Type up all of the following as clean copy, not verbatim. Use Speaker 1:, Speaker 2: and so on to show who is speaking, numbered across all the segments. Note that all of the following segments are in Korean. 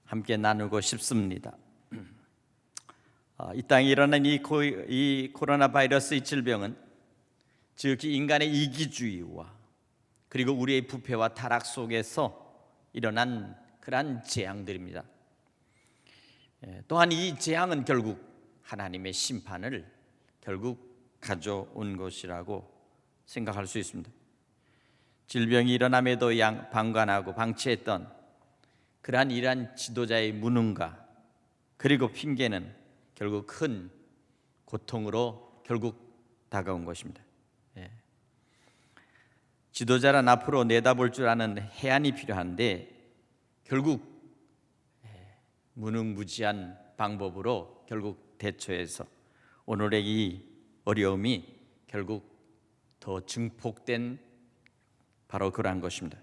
Speaker 1: 함께 나누고 싶습니다. 이 땅에 일어난 이 코로나 바이러스의 질병은 즉히 인간의 이기주의와 그리고 우리의 부패와 타락 속에서 일어난 그러한 재앙들입니다. 또한 이 재앙은 결국 하나님의 심판을 결국 가져온 것이라고 생각할 수 있습니다. 질병이 일어남에도 방관하고 방치했던 그러한 이러한 지도자의 무능과 그리고 핑계는 결국 큰 고통으로 결국 다가온 것입니다. 지도자란 앞으로 내다볼 줄 아는 해안이 필요한데 결국 무능무지한 방법으로 결국 대처해서 오늘의 이 어려움이 결국 더 증폭된 바로 그러한 것입니다.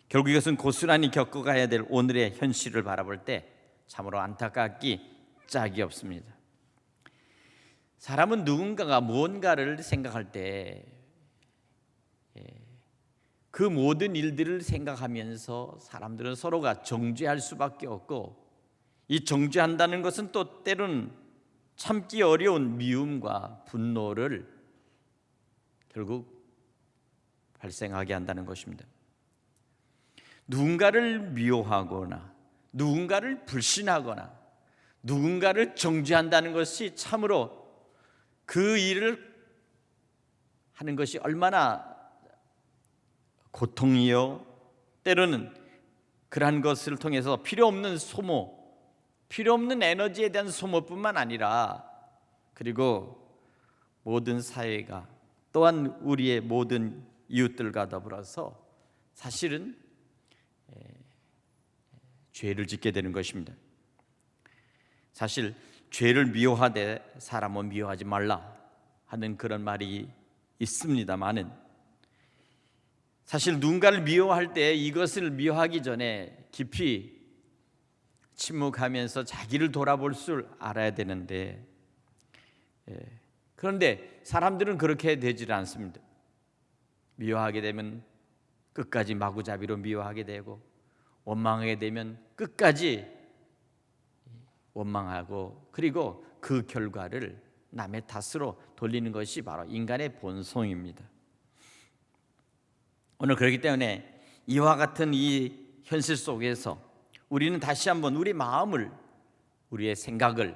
Speaker 1: 결국 이것은 고스란히 겪어가야 될 오늘의 현실을 바라볼 때 참으로 안타깝기 짝이 없습니다. 사람은 누군가가 무언가를 생각할 때 그 모든 일들을 생각하면서 사람들은 서로가 정죄할 수밖에 없고, 이 정죄한다는 것은 또 때로는 참기 어려운 미움과 분노를 결국 발생하게 한다는 것입니다. 누군가를 미워하거나 누군가를 불신하거나 누군가를 정죄한다는 것이 참으로 그 일을 하는 것이 얼마나 고통이요, 때로는 그러한 것을 통해서 필요 없는 소모, 필요 없는 에너지에 대한 소모뿐만 아니라 그리고 모든 사회가 또한 우리의 모든 이웃들과 더불어서 사실은 죄를 짓게 되는 것입니다. 사실 죄를 미워하되 사람은 미워하지 말라 하는 그런 말이 있습니다만은 사실 누군가를 미워할 때 이것을 미워하기 전에 깊이 침묵하면서 자기를 돌아볼 줄 알아야 되는데, 그런데 사람들은 그렇게 되질 않습니다. 미워하게 되면 끝까지 마구잡이로 미워하게 되고, 원망하게 되면 끝까지 원망하고, 그리고 그 결과를 남의 탓으로 돌리는 것이 바로 인간의 본성입니다. 오늘 그렇기 때문에 이와 같은 이 현실 속에서 우리는 다시 한번 우리 마음을, 우리의 생각을,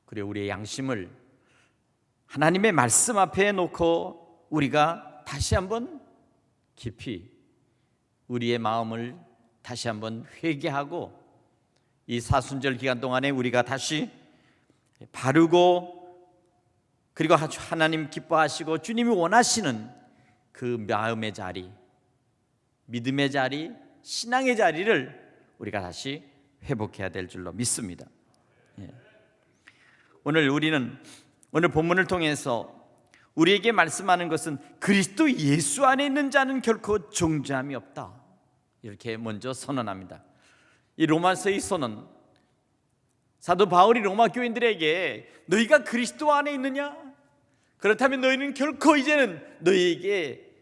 Speaker 1: 그리고 우리의 양심을 하나님의 말씀 앞에 놓고 우리가 다시 한번 깊이 우리의 마음을 다시 한번 회개하고, 이 사순절 기간 동안에 우리가 다시 바르고 그리고 하나님 기뻐하시고 주님이 원하시는 그 마음의 자리, 믿음의 자리, 신앙의 자리를 우리가 다시 회복해야 될 줄로 믿습니다. 오늘 우리는 오늘 본문을 통해서 우리에게 말씀하는 것은 그리스도 예수 안에 있는 자는 결코 정죄함이 없다, 이렇게 먼저 선언합니다. 이 로마서의 선언, 사도 바울이 로마 교인들에게 너희가 그리스도 안에 있느냐? 그렇다면 너희는 결코 이제는 너희에게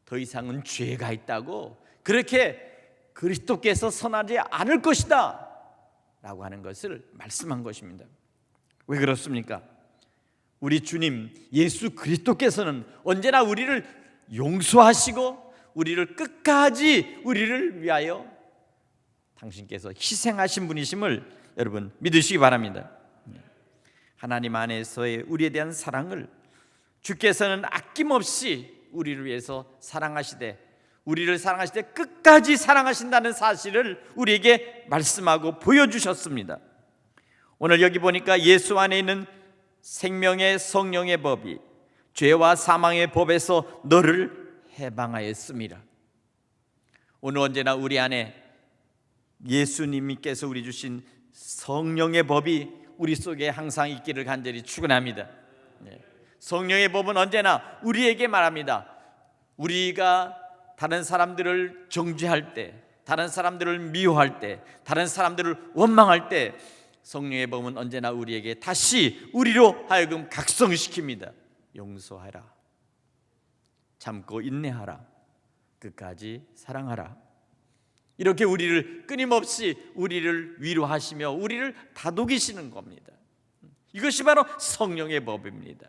Speaker 1: 더 이상은 죄가 있다고, 그렇게 그리스도께서 선하지 않을 것이다 라고 하는 것을 말씀한 것입니다. 왜 그렇습니까? 우리 주님 예수 그리스도께서는 언제나 우리를 용서하시고 우리를 끝까지 우리를 위하여 당신께서 희생하신 분이심을 여러분 믿으시기 바랍니다. 하나님 안에서의 우리에 대한 사랑을 주께서는 아낌없이 우리를 위해서 사랑하시되, 우리를 사랑하실 때 끝까지 사랑하신다는 사실을 우리에게 말씀하고 보여주셨습니다. 오늘 여기 보니까 예수 안에 있는 생명의 성령의 법이 죄와 사망의 법에서 너를 해방하였습니다. 오늘 언제나 우리 안에 예수님께서 우리 주신 성령의 법이 우리 속에 항상 있기를 간절히 축원합니다. 성령의 법은 언제나 우리에게 말합니다. 우리가 다른 사람들을 정죄할 때, 다른 사람들을 미워할 때, 다른 사람들을 원망할 때 성령의 법은 언제나 우리에게 다시 우리로 하여금 각성시킵니다. 용서하라, 참고 인내하라, 끝까지 사랑하라. 이렇게 우리를 끊임없이 우리를 위로하시며 우리를 다독이시는 겁니다. 이것이 바로 성령의 법입니다.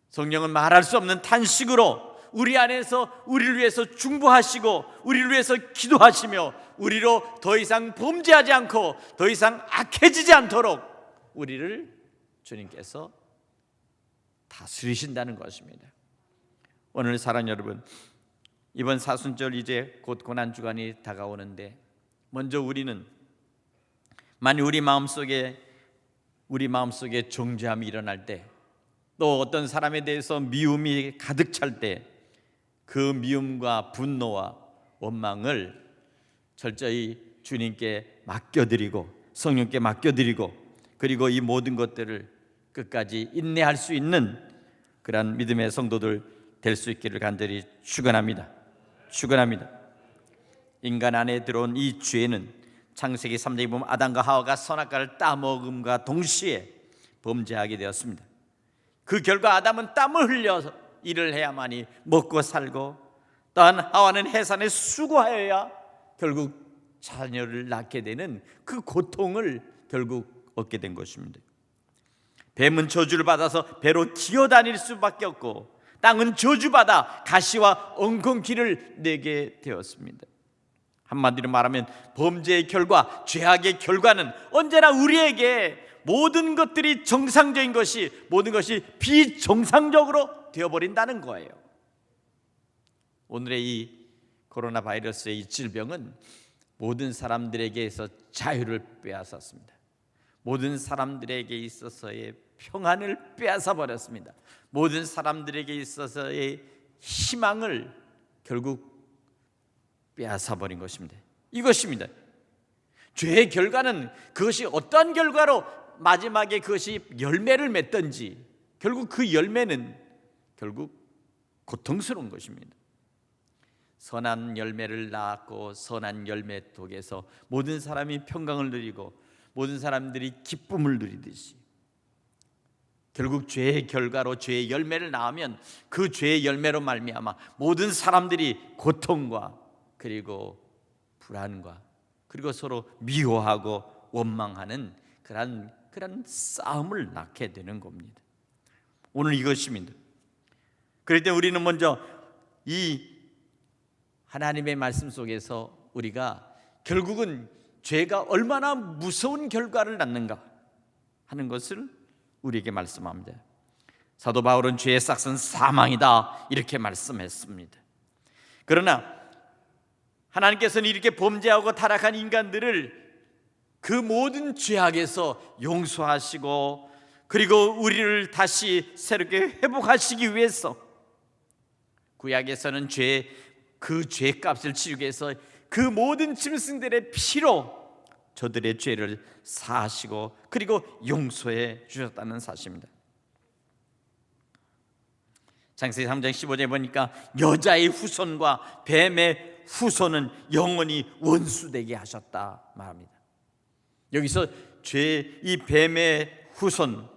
Speaker 1: 성령은 말할 수 없는 탄식으로 우리 안에서 우리를 위해서 중보하시고 우리를 위해서 기도하시며 우리로 더 이상 범죄하지 않고 더 이상 악해지지 않도록 우리를 주님께서 다스리신다는 것입니다. 오늘 사랑하는 여러분, 이번 사순절 이제 곧 고난주간이 다가오는데 먼저 우리는 만일 우리 마음속에 정죄함이 일어날 때, 또 어떤 사람에 대해서 미움이 가득 찰 때 그 미움과 분노와 원망을 철저히 주님께 맡겨드리고 성령께 맡겨드리고 그리고 이 모든 것들을 끝까지 인내할 수 있는 그러한 믿음의 성도들 될 수 있기를 간절히 축원합니다. 인간 안에 들어온 이 죄는 창세기 3장에 보면 아담과 하와가 선악과를 따먹음과 동시에 범죄하게 되었습니다. 그 결과 아담은 땀을 흘려서 일을 해야만이 먹고 살고, 또한 하와는 해산에 수고하여야 결국 자녀를 낳게 되는 그 고통을 결국 얻게 된 것입니다. 뱀은 저주를 받아서 배로 기어다닐 수밖에 없고, 땅은 저주받아 가시와 엉겅퀴를 내게 되었습니다. 한마디로 말하면 범죄의 결과, 죄악의 결과는 언제나 우리에게 모든 것들이 정상적인 것이, 모든 것이 비정상적으로 되어버린다는 거예요. 오늘의 이 코로나 바이러스의 이 질병은 모든 사람들에게서 자유를 빼앗았습니다. 모든 사람들에게 있어서의 평안을 빼앗아 버렸습니다. 모든 사람들에게 있어서의 희망을 결국 빼앗아 버린 것입니다. 이것입니다. 죄의 결과는 그것이 어떠한 결과로 마지막에 그것이 열매를 맺든지 결국 그 열매는 결국 고통스러운 것입니다. 선한 열매를 낳았고 선한 열매 속에서 모든 사람이 평강을 누리고 모든 사람들이 기쁨을 누리듯이 결국 죄의 결과로 죄의 열매를 낳으면 그 죄의 열매로 말미암아 모든 사람들이 고통과 그리고 불안과 그리고 서로 미워하고 원망하는 그런 싸움을 낳게 되는 겁니다. 오늘 이것입니다. 그럴 때 우리는 먼저 이 하나님의 말씀 속에서 우리가 결국은 죄가 얼마나 무서운 결과를 낳는가 하는 것을 우리에게 말씀합니다. 사도 바울은 죄의 싹은 사망이다 이렇게 말씀했습니다. 그러나 하나님께서는 이렇게 범죄하고 타락한 인간들을 그 모든 죄악에서 용서하시고 그리고 우리를 다시 새롭게 회복하시기 위해서 구약에서는 그 죄값을 치르기 위해서 그 모든 짐승들의 피로 저들의 죄를 사하시고 그리고 용서해 주셨다는 사실입니다. 창세기 3장 15절에 보니까 여자의 후손과 뱀의 후손은 영원히 원수되게 하셨다 말합니다. 여기서 이 뱀의 후손,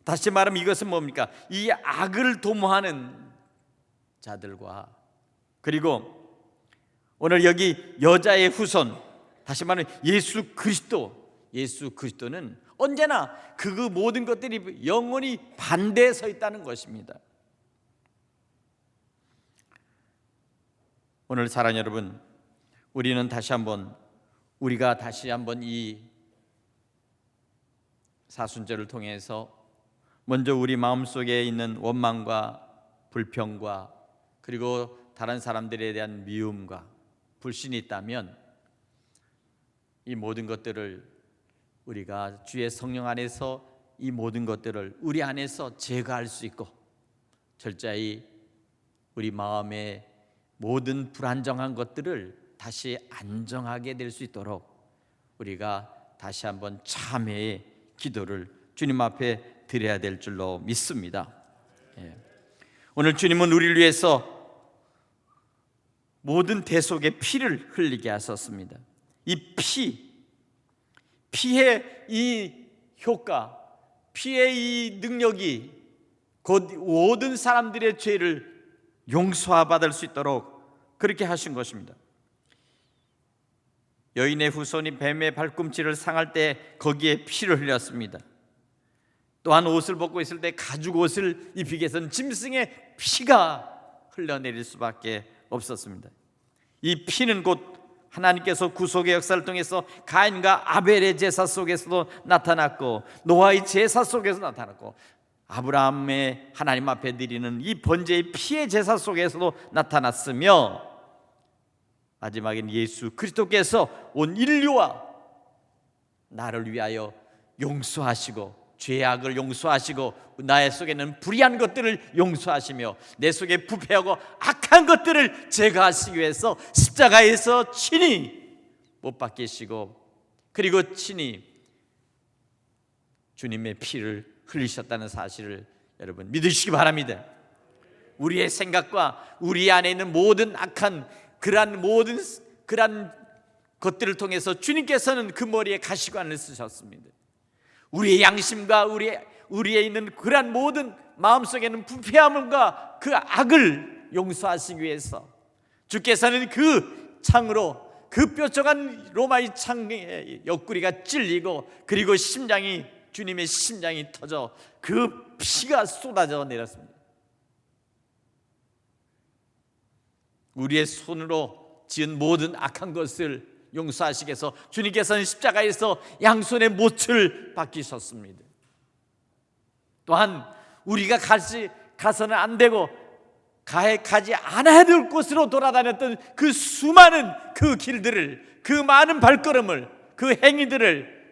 Speaker 1: 다시 말하면 이것은 뭡니까? 이 악을 도모하는 자들과 그리고 오늘 여기 여자의 후손, 다시 말하면 예수 그리스도는 언제나 그 모든 것들이 영원히 반대에 서 있다는 것입니다. 오늘 사랑하는 여러분, 우리가 다시 한번 이 사순절을 통해서 먼저 우리 마음속에 있는 원망과 불평과 그리고 다른 사람들에 대한 미움과 불신이 있다면 이 모든 것들을 우리가 주의 성령 안에서 이 모든 것들을 우리 안에서 제거할 수 있고 철저히 우리 마음의 모든 불안정한 것들을 다시 안정하게 될 수 있도록 우리가 다시 한번 참회의 기도를 주님 앞에 드려야 될 줄로 믿습니다. 오늘 주님은 우리를 위해서 모든 대속의 피를 흘리게 하셨습니다. 이 피의 이 효과, 피의 이 능력이 곧 모든 사람들의 죄를 용서받을 수 있도록 그렇게 하신 것입니다. 여인의 후손이 뱀의 발꿈치를 상할 때 거기에 피를 흘렸습니다. 또한 옷을 벗고 있을 때 가죽 옷을 입히기 위해서는 짐승의 피가 흘러내릴 수밖에 없었습니다. 이 피는 곧 하나님께서 구속의 역사를 통해서 가인과 아벨의 제사 속에서도 나타났고, 노아의 제사 속에서 나타났고, 아브라함의 하나님 앞에 드리는 이 번제의 피의 제사 속에서도 나타났으며, 마지막엔 예수 그리스도께서 온 인류와 나를 위하여 용서하시고, 죄악을 용서하시고, 나의 속에 있는 불의한 것들을 용서하시며, 내 속에 부패하고 악한 것들을 제거하시기 위해서 십자가에서 친히 못 박히시고, 그리고 친히 주님의 피를 흘리셨다는 사실을 여러분 믿으시기 바랍니다. 우리의 생각과 우리 안에 있는 모든 악한 그러한 것들을 통해서 주님께서는 그 머리에 가시관을 쓰셨습니다. 우리의 양심과 우리에 있는 그러한 모든 마음속에는 부패함과 그 악을 용서하시기 위해서 주께서는 그 창으로, 그 뾰족한 로마의 창의 옆구리가 찔리고, 그리고 주님의 심장이 터져 그 피가 쏟아져 내렸습니다. 우리의 손으로 지은 모든 악한 것을 용서하시기 위해서 주님께서는 십자가에서 양손의 못을 박히셨습니다. 또한 우리가 가서는 안 되고 가지 않아야 될 곳으로 돌아다녔던 그 수많은 그 길들을, 그 많은 발걸음을, 그 행위들을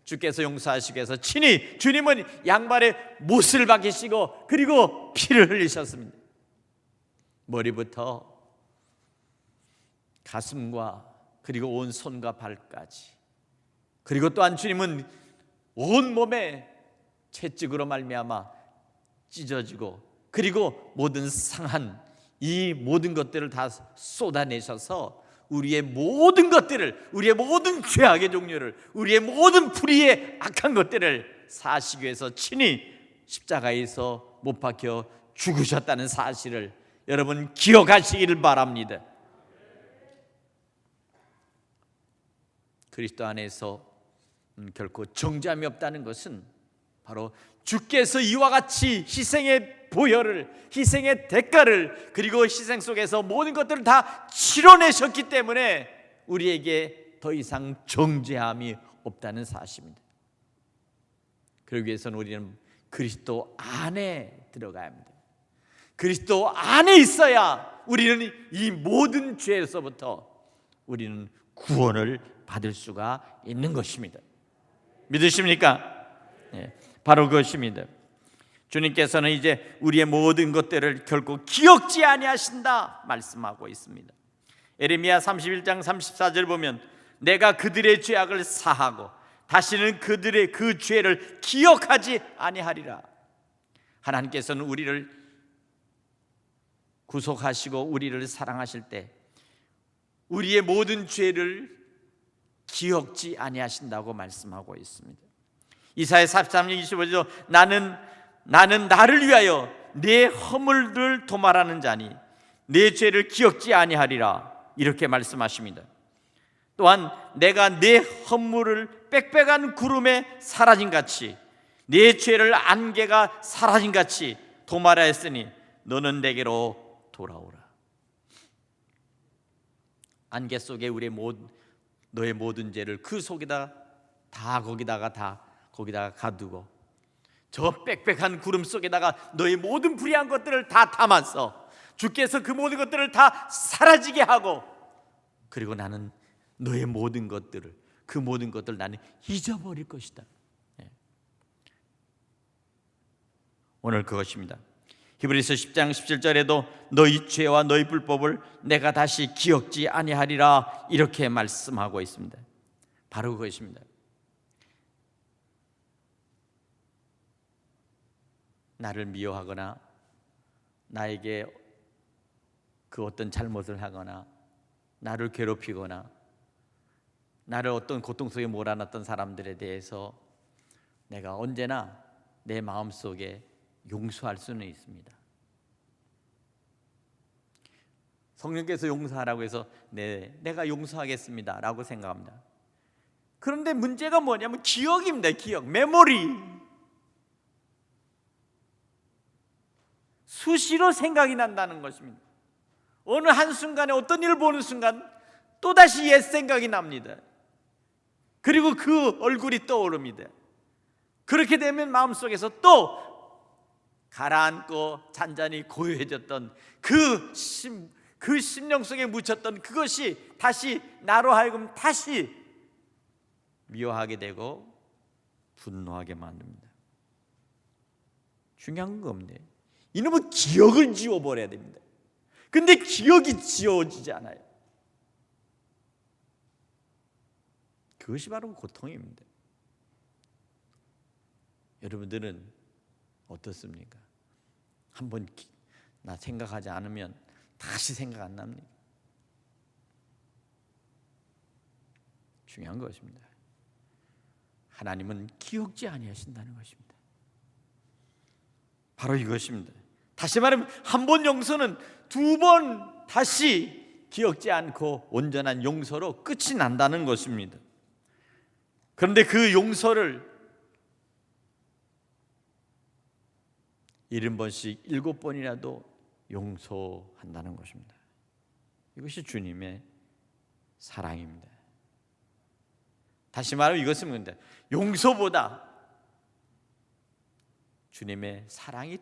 Speaker 1: 주께서 용서하시기 위해서 친히 주님은 양발에 못을 박히시고, 그리고 피를 흘리셨습니다. 머리부터 가슴과 그리고 온 손과 발까지, 그리고 또한 주님은 온 몸에 채찍으로 말미암아 찢어지고, 그리고 모든 상한 이 모든 것들을 다 쏟아내셔서 우리의 모든 것들을, 우리의 모든 죄악의 종류를, 우리의 모든 불의의 악한 것들을 사하시기 위해서 친히 십자가에서 못 박혀 죽으셨다는 사실을 여러분 기억하시기를 바랍니다. 그리스도 안에서 결코 정죄함이 없다는 것은 바로 주께서 이와 같이 희생의 보혈을, 희생의 대가를, 그리고 희생 속에서 모든 것들을 다 치러내셨기 때문에 우리에게 더 이상 정죄함이 없다는 사실입니다. 그러기 위해서는 우리는 그리스도 안에 들어가야 합니다. 그리스도 안에 있어야 우리는 이 모든 죄에서부터 우리는 구원을 받을 수가 있는 것입니다. 믿으십니까? 네, 바로 그것입니다. 주님께서는 이제 우리의 모든 것들을 결코 기억지 아니하신다 말씀하고 있습니다. 예레미야 31장 34절 보면, 내가 그들의 죄악을 사하고 다시는 그들의 그 죄를 기억하지 아니하리라. 하나님께서는 우리를 구속하시고 우리를 사랑하실 때 우리의 모든 죄를 기억지 아니하신다고 말씀하고 있습니다. 이사야 43장 25절, 나는 나를 위하여 내 허물을 도말하는 자니 내 죄를 기억지 아니하리라, 이렇게 말씀하십니다. 또한 내가 내 허물을 빽빽한 구름에 사라진 같이 내 죄를 안개가 사라진 같이 도말하였으니 너는 내게로 돌아오라. 안개 속에 너의 모든 죄를 그 속에다 거기다가 가두고, 저 빽빽한 구름 속에다가 너의 모든 불의한 것들을 다 담아서 주께서 그 모든 것들을 다 사라지게 하고, 그리고 나는 너의 모든 것들을, 그 모든 것들을 나는 잊어버릴 것이다. 오늘 그것입니다. 히브리서 10장 17절에도 너희 죄와 너희 불법을 내가 다시 기억지 아니하리라, 이렇게 말씀하고 있습니다. 바로 그것입니다. 나를 미워하거나 나에게 그 어떤 잘못을 하거나 나를 괴롭히거나 나를 어떤 고통 속에 몰아넣었던 사람들에 대해서 내가 언제나 내 마음속에 용서할 수는 있습니다. 성령께서 용서하라고 해서 네, 내가 용서하겠습니다 라고 생각합니다. 그런데 문제가 뭐냐면 기억입니다. 기억, 메모리. 수시로 생각이 난다는 것입니다. 어느 한순간에 어떤 일을 보는 순간 또다시 옛 생각이 납니다. 그리고 그 얼굴이 떠오릅니다. 그렇게 되면 마음속에서 또 가라앉고 잔잔히 고요해졌던 그 심령 속에 묻혔던 그것이 다시 나로 하여금 다시 미워하게 되고 분노하게 만듭니다. 중요한 건 없네. 이놈의 기억을 지워버려야 됩니다. 근데 기억이 지워지지 않아요. 그것이 바로 고통입니다. 여러분들은 어떻습니까? 한번 나 생각하지 않으면 다시 생각 안 납니까? 중요한 것입니다. 하나님은 기억지 아니하신다는 것입니다. 바로 이것입니다. 다시 말하면 한 번 용서는 두 번 다시 기억지 않고 온전한 용서로 끝이 난다는 것입니다. 그런데 그 용서를 70번씩 7번이라도 용서한다는 것입니다. 이것이 주님의 사랑입니다. 다시 말하면 이것은 뭔데? 용서보다 주님의 사랑이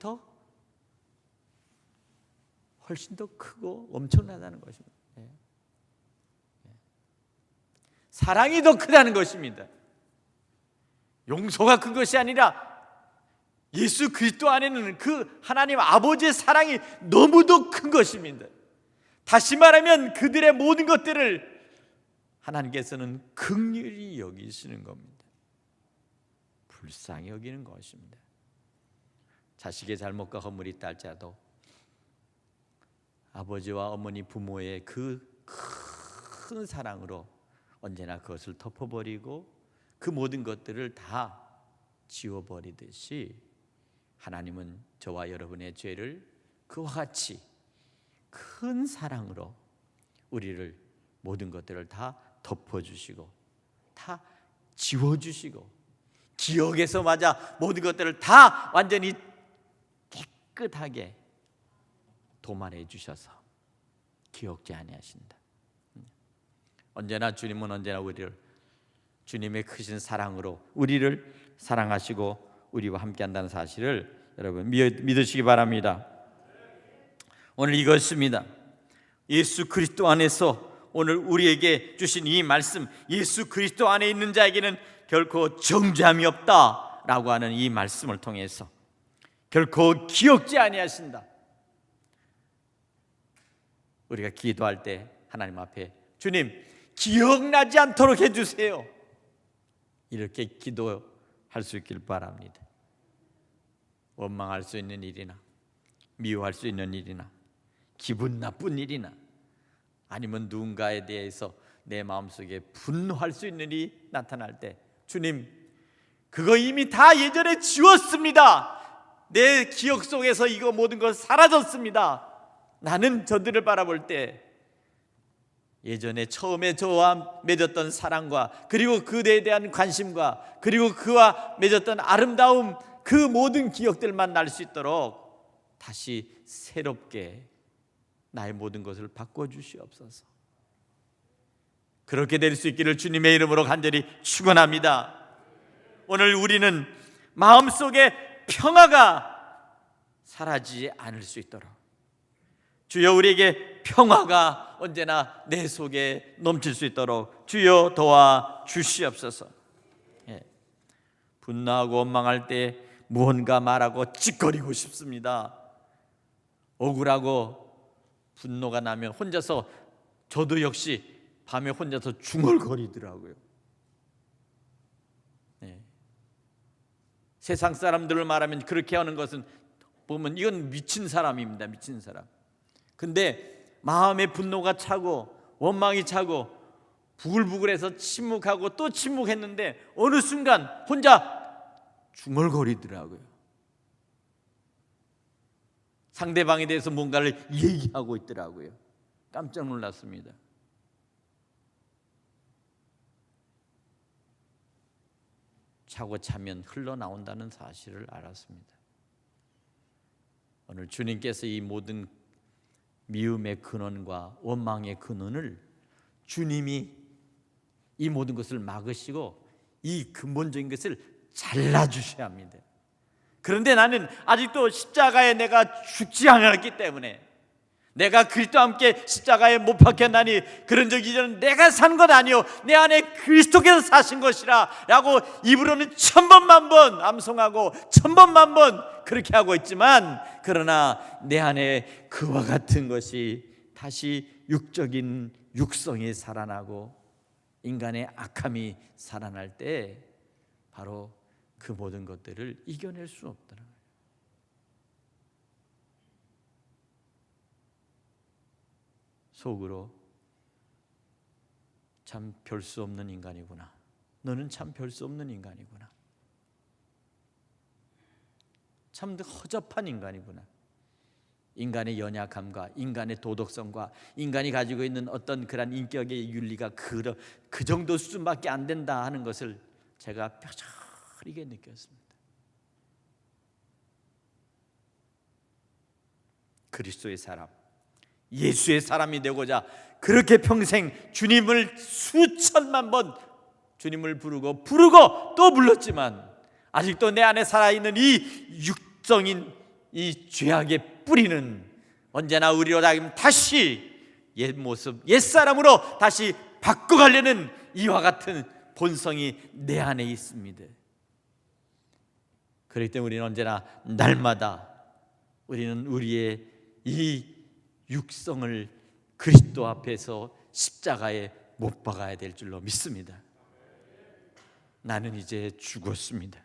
Speaker 1: 훨씬 더 크고 엄청나다는 것입니다. 사랑이 더 크다는 것입니다. 용서가 큰 것이 아니라 예수 그리스도 안에는 그 하나님 아버지의 사랑이 너무도 큰 것입니다. 다시 말하면 그들의 모든 것들을 하나님께서는 긍휼히 여기시는 겁니다. 불쌍히 여기는 것입니다. 자식의 잘못과 허물이 있다 할지라도 아버지와 어머니 부모의 그 큰 사랑으로 언제나 그것을 덮어버리고 그 모든 것들을 다 지워버리듯이 하나님은 저와 여러분의 죄를 그와 같이 큰 사랑으로 우리를 모든 것들을 다 덮어주시고 다 지워주시고 기억에서마저 모든 것들을 다 완전히 깨끗하게 도말해 주셔서 기억지 아니하신다. 언제나 주님은 언제나 우리를 주님의 크신 사랑으로 우리를 사랑하시고 우리와 함께한다는 사실을 여러분 믿으시기 바랍니다. 오늘 이것입니다. 예수 그리스도 안에서 오늘 우리에게 주신 이 말씀, 예수 그리스도 안에 있는 자에게는 결코 정죄함이 없다라고 하는 이 말씀을 통해서 결코 기억지 아니하신다. 우리가 기도할 때 하나님 앞에 주님 기억나지 않도록 해주세요. 이렇게 기도할 수 있길 바랍니다. 원망할 수 있는 일이나 미워할 수 있는 일이나 기분 나쁜 일이나 아니면 누군가에 대해서 내 마음속에 분노할 수 있는 일이 나타날 때 주님 그거 이미 다 예전에 지웠습니다. 내 기억 속에서 이거 모든 것 사라졌습니다. 나는 저들을 바라볼 때 예전에 처음에 저와 맺었던 사랑과 그리고 그대에 대한 관심과 그리고 그와 맺었던 아름다움 그 모든 기억들만 날 수 있도록 다시 새롭게 나의 모든 것을 바꿔주시옵소서. 그렇게 될 수 있기를 주님의 이름으로 간절히 축원합니다. 오늘 우리는 마음속에 평화가 사라지지 않을 수 있도록 주여 우리에게 평화가 언제나 내 속에 넘칠 수 있도록 주여 도와주시옵소서. 분노하고 원망할 때 무언가 말하고 찌꺼리고 싶습니다. 억울하고 분노가 나면 혼자서 저도 역시 밤에 혼자서 중얼거리더라고요. 세상 사람들을 말하면 그렇게 하는 것은 보면 이건 미친 사람입니다. 미친 사람. 근데 마음에 분노가 차고 원망이 차고 부글부글해서 침묵하고 또 침묵했는데 어느 순간 혼자 중얼거리더라고요. 상대방에 대해서 뭔가를 얘기하고 있더라고요. 깜짝 놀랐습니다. 자고 자면 흘러나온다는 사실을 알았습니다. 오늘 주님께서 이 모든 미움의 근원과 원망의 근원을 주님이 이 모든 것을 막으시고 이 근본적인 것을 잘라주셔야 합니다. 그런데 나는 아직도 십자가에 내가 죽지 않았기 때문에, 내가 그리스도와 함께 십자가에 못 박혔나니 그런 적이 이전에 내가 산 것 아니요 내 안에 그리스도께서 사신 것이라 라고 입으로는 천번만번 암송하고 천번만번 그렇게 하고 있지만, 그러나 내 안에 그와 같은 것이 다시 육적인 육성이 살아나고 인간의 악함이 살아날 때 바로 그 모든 것들을 이겨낼 수 없더라고요. 속으로 참 별 수 없는 인간이구나, 너는 참 별 수 없는 인간이구나, 참 허접한 인간이구나, 인간의 연약함과 인간의 도덕성과 인간이 가지고 있는 어떤 그런 인격의 윤리가 그 정도 수준밖에 안 된다 하는 것을 제가 뼈저리게 느꼈습니다. 그리스도의 사람, 예수의 사람이 되고자 그렇게 평생 주님을 수천만 번 주님을 부르고 또 불렀지만 아직도 내 안에 살아있는 이 육성인 이 죄악의 뿌리는 언제나 우리로 하여금 다시 옛 모습, 옛 사람으로 다시 바꿔가려는 이와 같은 본성이 내 안에 있습니다. 그렇기 때문에 우리는 언제나 날마다 우리는 우리의 이 육성을 그리스도 앞에서 십자가에 못 박아야 될 줄로 믿습니다. 나는 이제 죽었습니다.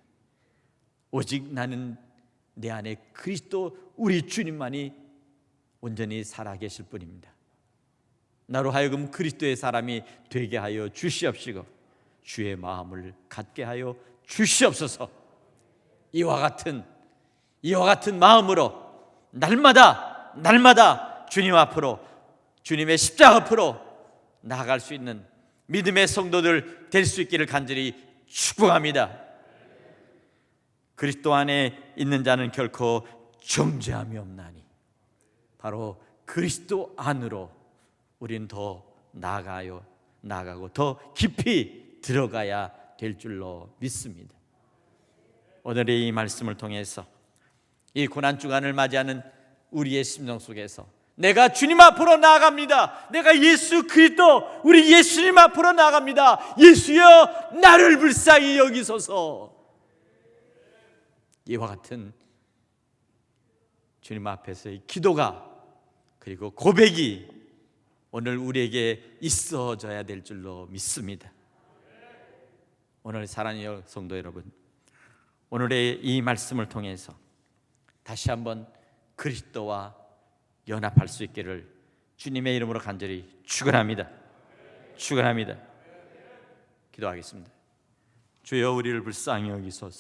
Speaker 1: 오직 나는 내 안에 그리스도 우리 주님만이 온전히 살아계실 뿐입니다. 나로 하여금 그리스도의 사람이 되게 하여 주시옵시고 주의 마음을 갖게 하여 주시옵소서. 이와 같은 마음으로 날마다 주님 앞으로, 주님의 십자가 앞으로 나아갈 수 있는 믿음의 성도들 될 수 있기를 간절히 축복합니다. 그리스도 안에 있는 자는 결코 정죄함이 없나니 바로 그리스도 안으로 우리는 더 나아가고 더 깊이 들어가야 될 줄로 믿습니다. 오늘의 이 말씀을 통해서 이 고난주간을 맞이하는 우리의 심령 속에서 내가 주님 앞으로 나아갑니다. 내가 예수 그리스도 우리 예수님 앞으로 나아갑니다. 예수여 나를 불쌍히 여기소서. 이와 같은 주님 앞에서의 기도가 그리고 고백이 오늘 우리에게 있어져야 될 줄로 믿습니다. 오늘 사랑하는 성도 여러분, 오늘의 이 말씀을 통해서 다시 한번 그리스도와 연합할 수 있기를 주님의 이름으로 간절히 축원합니다. 기도하겠습니다. 주여 우리를 불쌍히 여기소서.